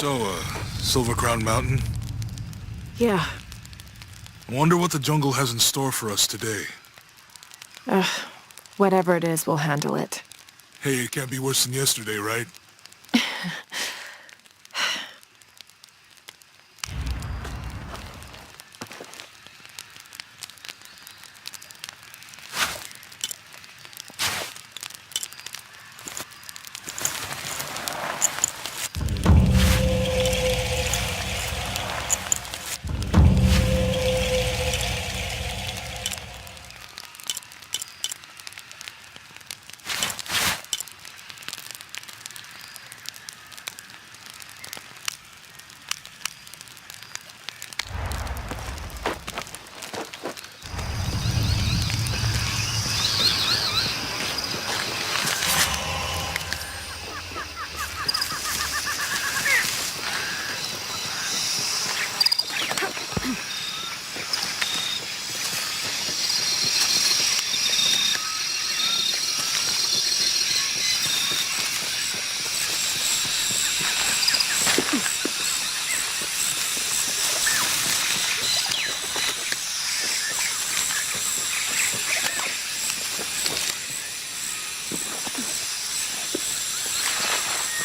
Silver Crown Mountain? Yeah. I wonder what the jungle has in store for us today. Whatever it is, we'll handle it. Hey, it can't be worse than yesterday, right?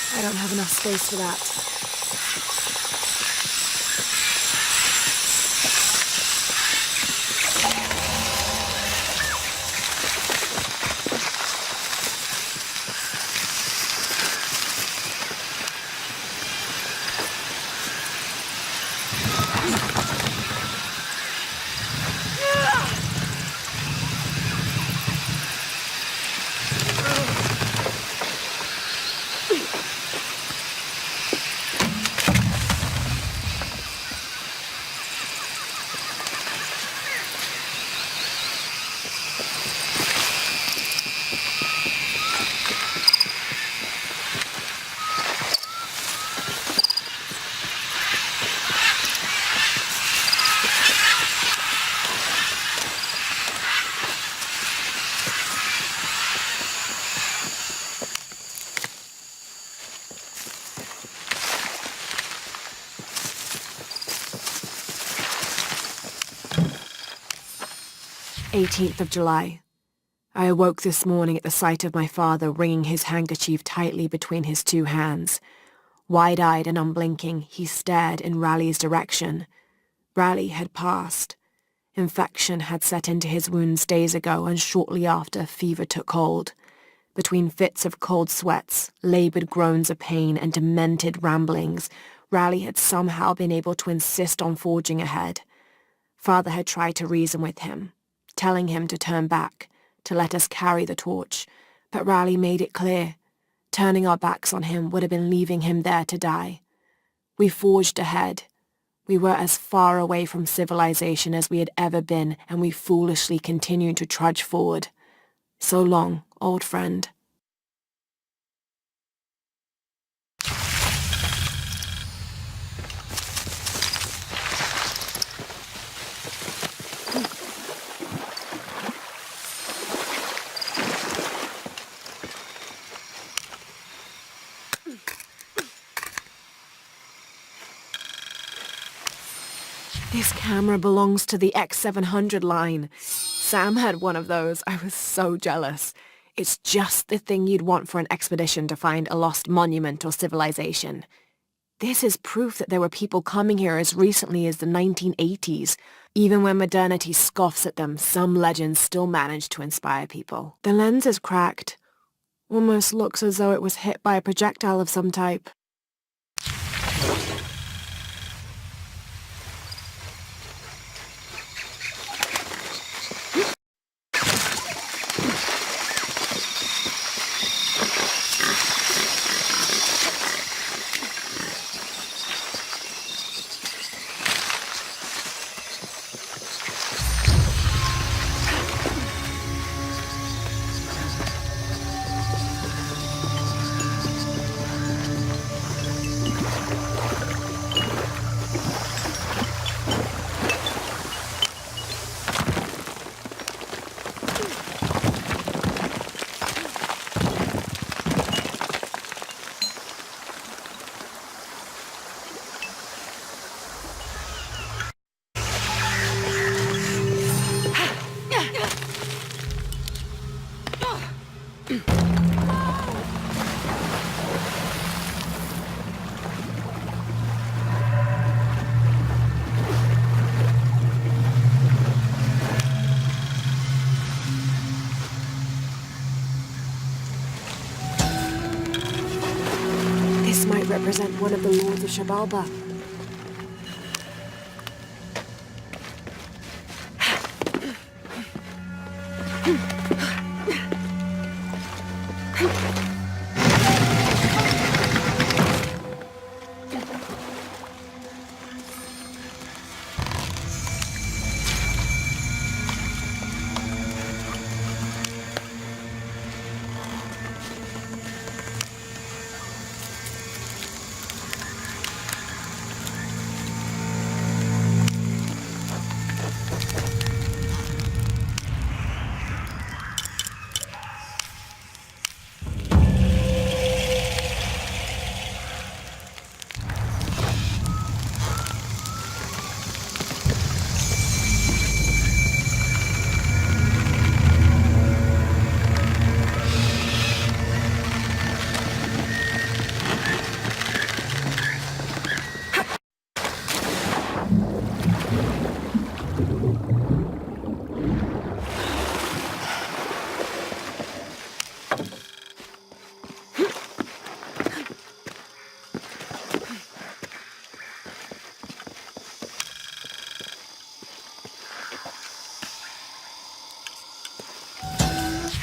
I don't have enough space for that. 18th of July. I awoke this morning at the sight of my father wringing his handkerchief tightly between his two hands. Wide-eyed and unblinking, he stared in Raleigh's direction. Raleigh had passed. Infection had set into his wounds days ago, and shortly after, fever took hold. Between fits of cold sweats, laboured groans of pain, and demented ramblings, Raleigh had somehow been able to insist on forging ahead. Father had tried to reason with him, telling him to turn back, to let us carry the torch, but Raleigh made it clear. Turning our backs on him would have been leaving him there to die. We forged ahead. We were as far away from civilization as we had ever been, and we foolishly continued to trudge forward. So long, old friend. This camera belongs to the X700 line. Sam had one of those. I was so jealous. It's just the thing you'd want for an expedition to find a lost monument or civilization. This is proof that there were people coming here as recently as the 1980s. Even when modernity scoffs at them, some legends still manage to inspire people. The lens is cracked. Almost looks as though it was hit by a projectile of some type. This might represent one of the lords of Shah Baba.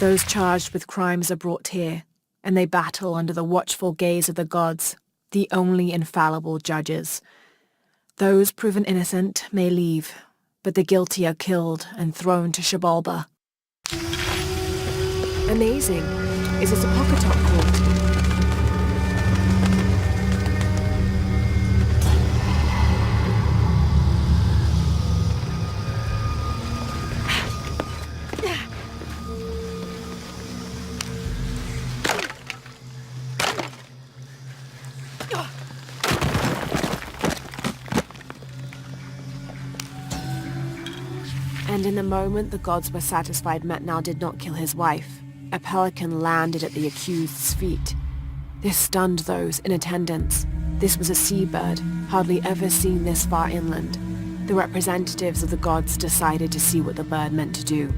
Those charged with crimes are brought here, and they battle under the watchful gaze of the gods, the only infallible judges. Those proven innocent may leave, but the guilty are killed and thrown to Shah Baba. Amazing. Is this a Pocketot court? And in the moment the gods were satisfied Metnal did not kill his wife, a pelican landed at the accused's feet. This stunned those in attendance. This was a seabird, hardly ever seen this far inland. The representatives of the gods decided to see what the bird meant to do.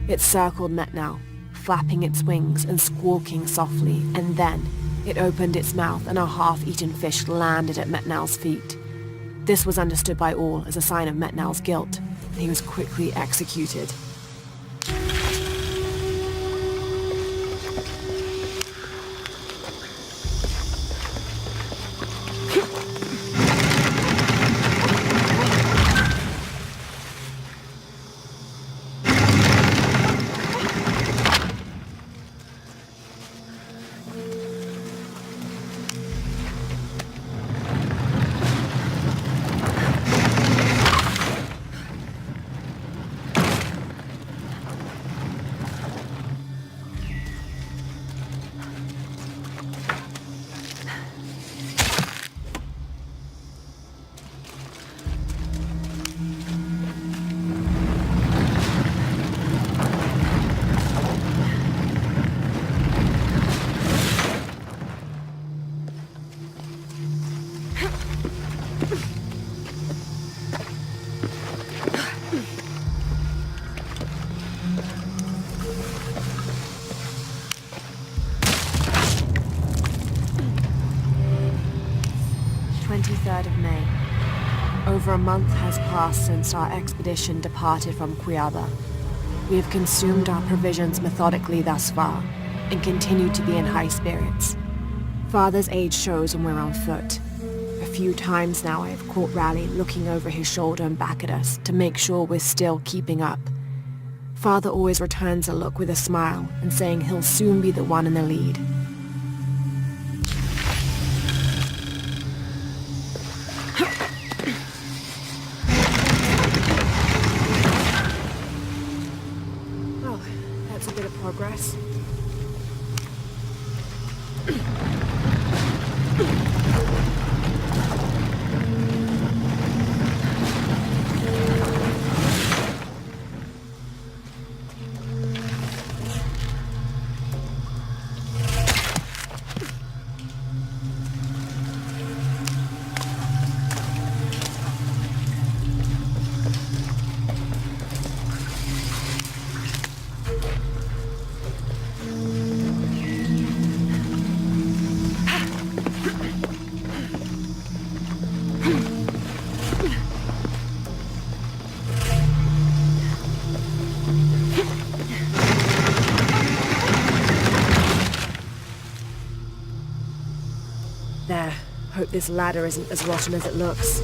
It circled Metnal, flapping its wings and squawking softly, and then it opened its mouth and a half-eaten fish landed at Metnal's feet. This was understood by all as a sign of Metnal's guilt, and he was quickly executed. Of May. Over a month has passed since our expedition departed from Kuwaq. We have consumed our provisions methodically thus far, and continue to be in high spirits. Father's age shows when we're on foot. A few times now I have caught Raleigh looking over his shoulder and back at us to make sure we're still keeping up. Father always returns a look with a smile and saying he'll soon be the one in the lead. Progress. hope this ladder isn't as rotten as it looks.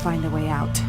Find a way out.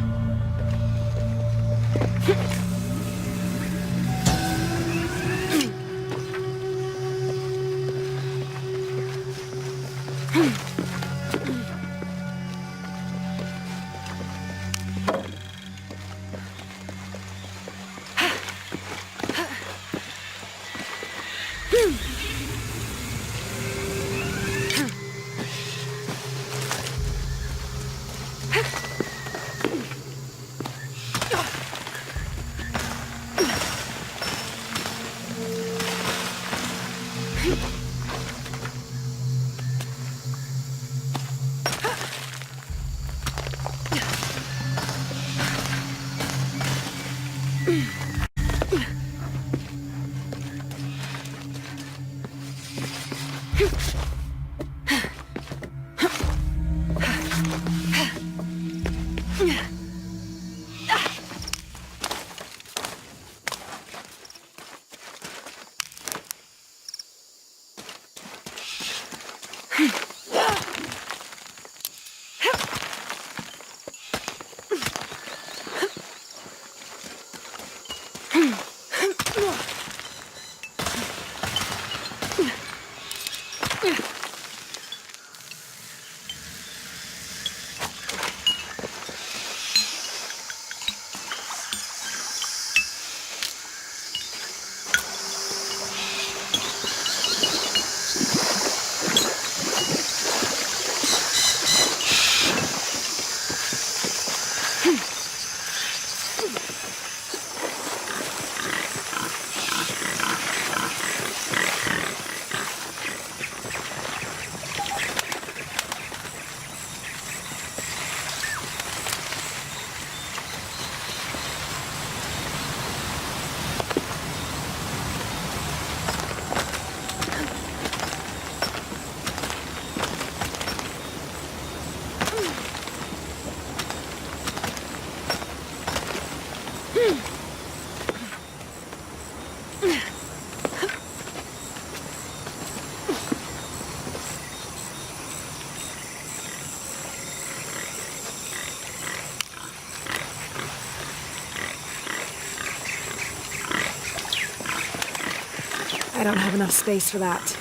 I don't have enough space for that.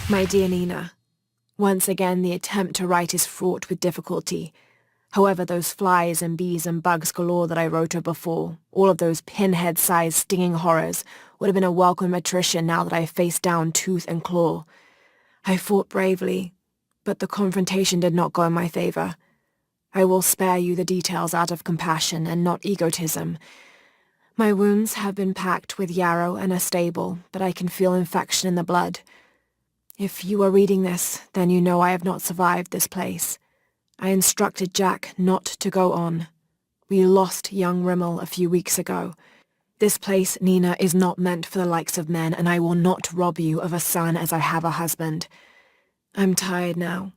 My dear Nina, once again the attempt to write is fraught with difficulty. However, those flies and bees and bugs galore that I wrote of before, all of those pinhead-sized stinging horrors, would have been a welcome attrition now that I faced down tooth and claw. I fought bravely, but the confrontation did not go in my favor. I will spare you the details out of compassion and not egotism. My wounds have been packed with yarrow and are stable, but I can feel infection in the blood. If you are reading this, then you know I have not survived this place. I instructed Jack not to go on. We lost young Rimmel a few weeks ago. This place, Nina, is not meant for the likes of men, and I will not rob you of a son as I have a husband. I'm tired now.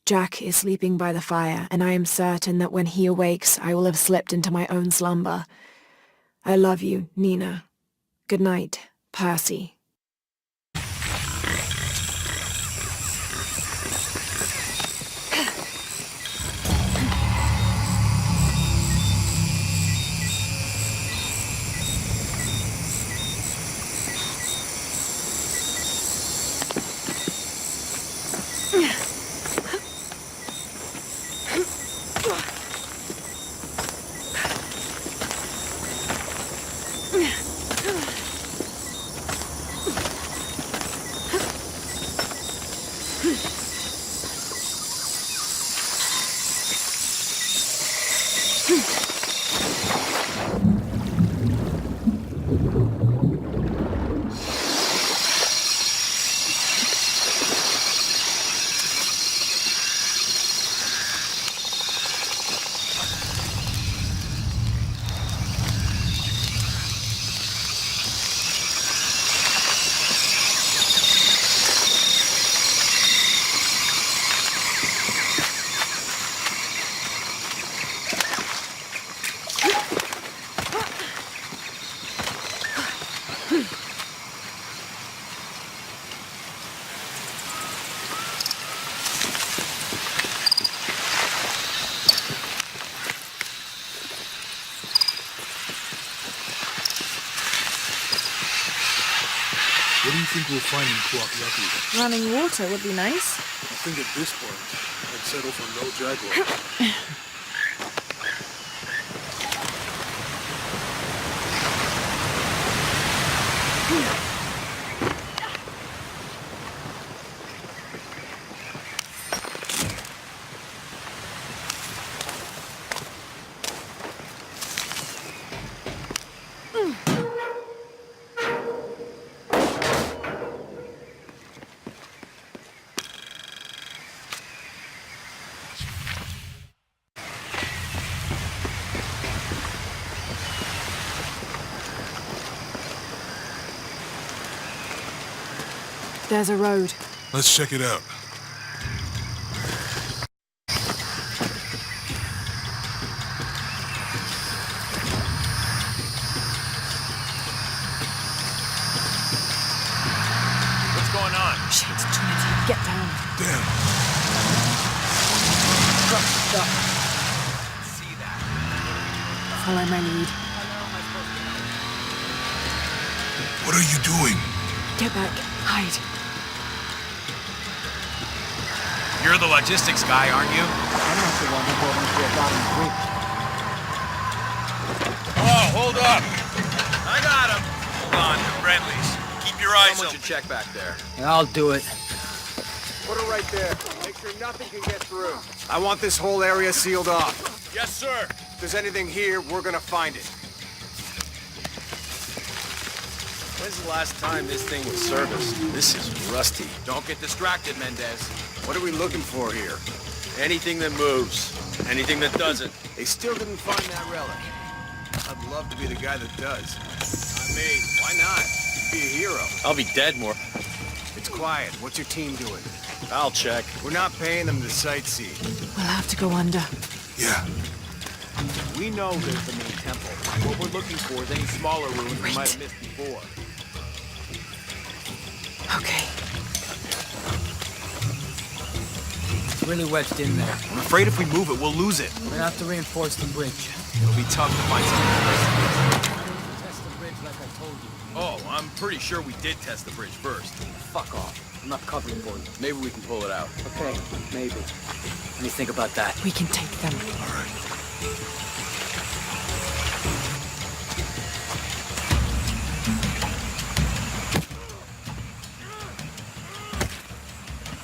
Jack is sleeping by the fire, and I am certain that when he awakes, I will have slipped into my own slumber. I love you, Nina. Good night, Percy. What do you think we'll find in Kuwaq, Yaku? Running water would be nice. I think at this point, I'd settle for no jaguar. There's a road. Let's check it out. What's going on? Shit, Trinity, get down. Damn. See that? Follow my lead. What are you doing? Get back. Hide. You're the logistics guy, aren't you? I'm not the one who brought him to a bottom bridge. Oh, hold up! I got him! Hold on, they're friendlies. Keep your eyes Someone open. should check back there. I'll do it. Put her right there. Make sure nothing can get through. I want this whole area sealed off. Yes, sir. If there's anything here, we're gonna find it. When's the last time this thing was serviced? This is rusty. Don't get distracted, Mendez. What are we looking for here? Anything that moves. Anything that doesn't. They still didn't find that relic. I'd love to be the guy that does. Not me. Why not? You'd be a hero. I'll be dead more. It's quiet. What's your team doing? I'll check. We're not paying them to sightsee. We'll have to go under. Yeah. We know there's the main temple. What we're looking for is any smaller ruins we might have missed before. Okay. It's really wedged in there. I'm afraid if we move it, we'll lose it. We're gonna have to reinforce the bridge. It'll be tough to find something. Test the bridge like I told you. Oh, I'm pretty sure we did test the bridge first. Fuck off. I'm not covering for you. Maybe we can pull it out. Okay, maybe. Let me think about that. We can take them. All right.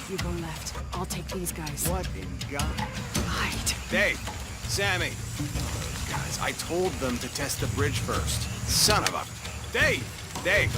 You go left. I'll take these guys. What in God? Hide. Dave, Sammy. Guys, I told them to test the bridge first. Son of a... Dave! Dave!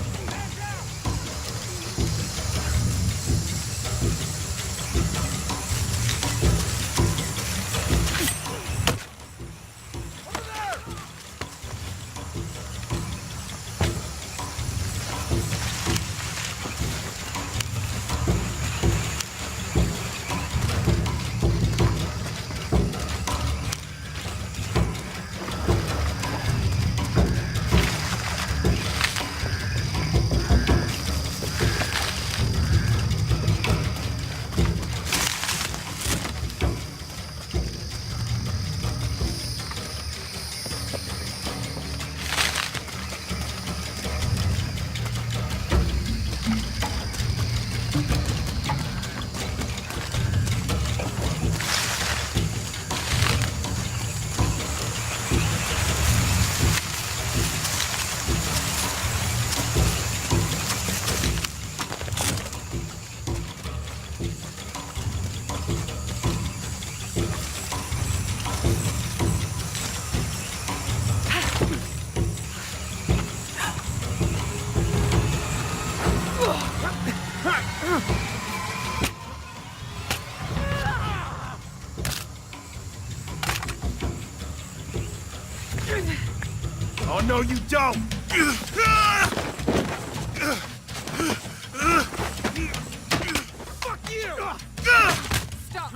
Oh, no, you don't! Fuck you! Stop.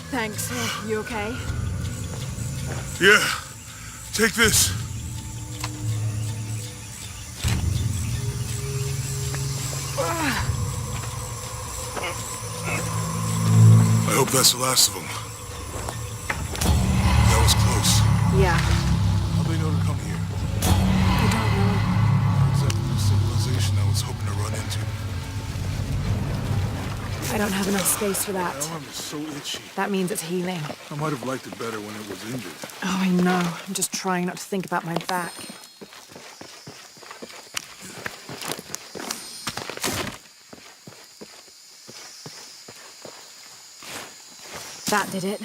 Thanks. You okay? Yeah. Take this. I hope that's the last of them. That was close. Yeah. How'd they know to come here? I don't know. don't have enough space for that. My arm is so itchy. That means it's healing. I might have liked it better when it was injured. Oh, I know. I'm just trying not to think about my back. That did it.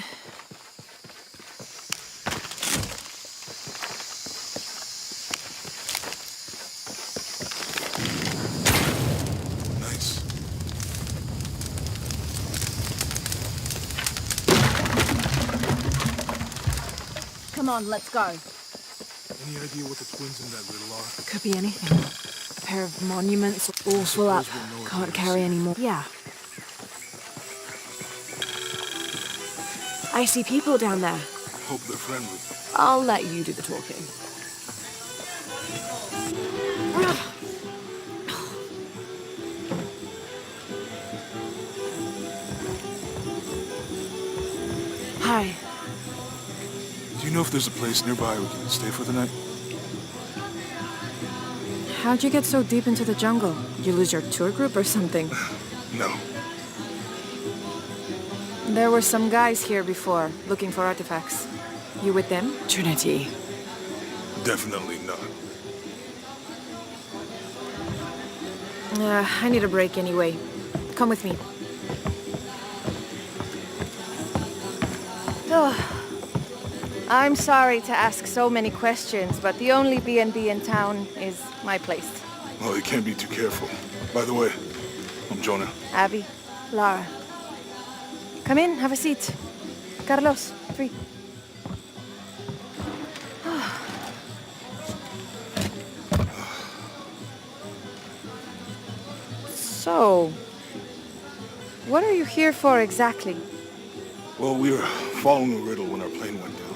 Nice. Come on, let's go. Any idea what the twins in that riddle are? Could be anything. A pair of monuments, all full up. Suppose we'll know if Can't we carry see. any more. Yeah. I see people down there. Hope they're friendly. I'll let you do the talking. Hi. Do you know if there's a place nearby we can stay for the night? How'd you get so deep into the jungle? You lose your tour group or something? No. There were some guys here before, looking for artifacts. You with them? Trinity. Definitely not. I need a break anyway. Come with me. I'm sorry to ask so many questions, but the only B&B in town is my place. Well, you can't be too careful. By the way, I'm Jonah. Abby, Lara. Come in, have a seat. Carlos, free. So, what are you here for exactly? Well, we were following a riddle when our plane went down.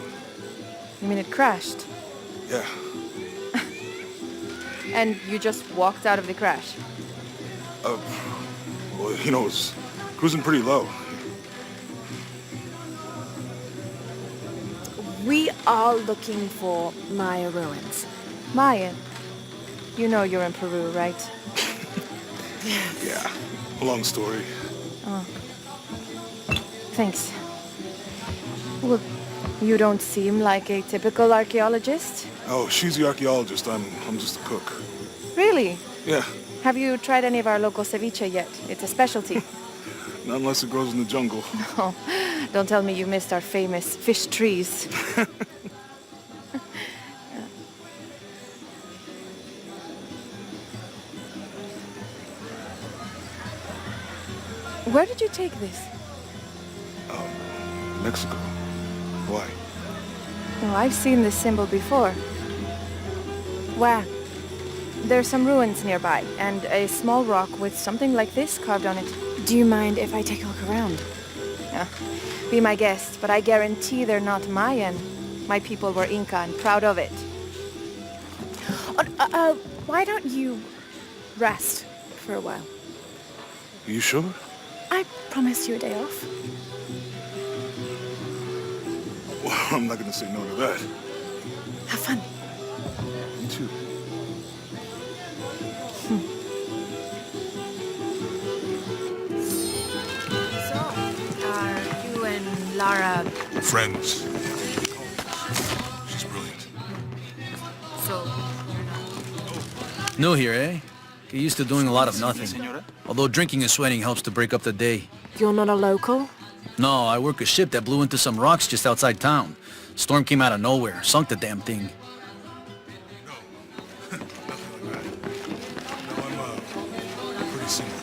You mean it crashed? Yeah. And you just walked out of the crash? Well, you know, it was cruising pretty low. We are looking for Maya ruins. Mayan. You know you're in Peru, right? Yeah. Long story. Thanks. Well, you don't seem like a typical archaeologist. Oh, she's the archaeologist. I'm just a cook. Really? Yeah. Have you tried any of our local ceviche yet? It's a specialty. Not unless it grows in the jungle. Oh, don't tell me you missed our famous fish trees. Where did you take this? Mexico. Why? Oh, I've seen this symbol before. Where? There's some ruins nearby, and a small rock with something like this carved on it. Do you mind if I take a look around? Yeah. Be my guest, but I guarantee they're not Mayan. My people were Inca and proud of it. Why don't you rest for a while? Are you sure? I promised you a day off. Well, I'm not gonna say no to that. Have fun. You too. So, are you and Lara... Friends. She's brilliant. So, New here, eh? Get used to doing a lot of nothing. Although drinking and sweating helps to break up the day. you're not a local? No, I work a ship that blew into some rocks just outside town. Storm came out of nowhere, sunk the damn thing. No, I'm pretty single.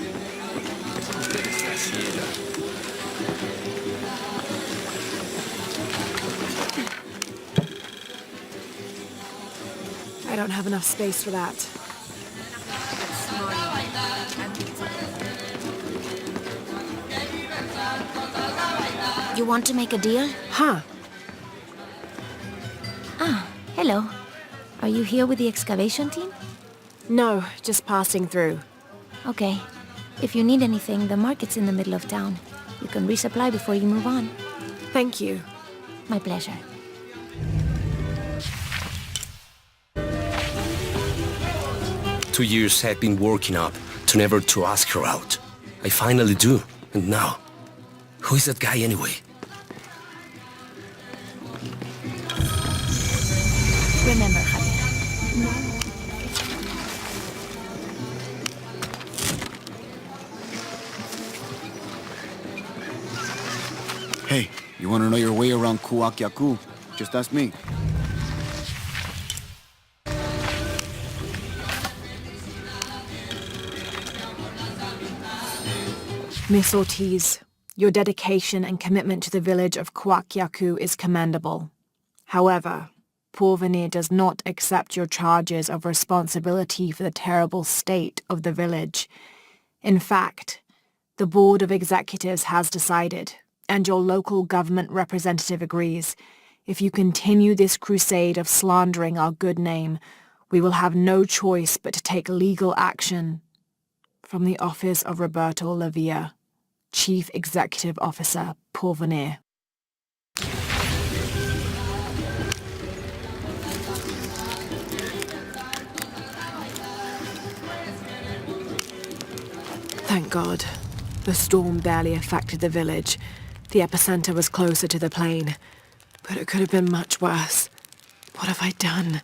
I don't have enough space for that. You want to make a deal? Huh. Hello. Are you here with the excavation team? No, just passing through. Okay. If you need anything, the market's in the middle of town. You can resupply before you move on. Thank you. My pleasure. Two years had been working up to never to ask her out. I finally do, And now, who is that guy anyway? Remember, Javier. Hey, you want to know your way around Kuwaq Yaku? Just ask me. Miss Ortiz, your dedication and commitment to the village of Kuwaq Yaku is commendable. However, Porvenir does not accept your charges of responsibility for the terrible state of the village. In fact, the Board of Executives has decided, and your local government representative agrees, if you continue this crusade of slandering our good name, we will have no choice but to take legal action. From the office of Roberto Lavia, Chief Executive Officer, Porvenir. Thank God. The storm barely affected the village. The epicenter was closer to the plain. But it could have been much worse. What have I done?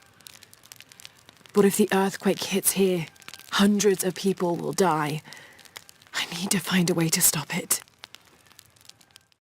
What if the earthquake hits here? Hundreds of people will die. I need to find a way to stop it.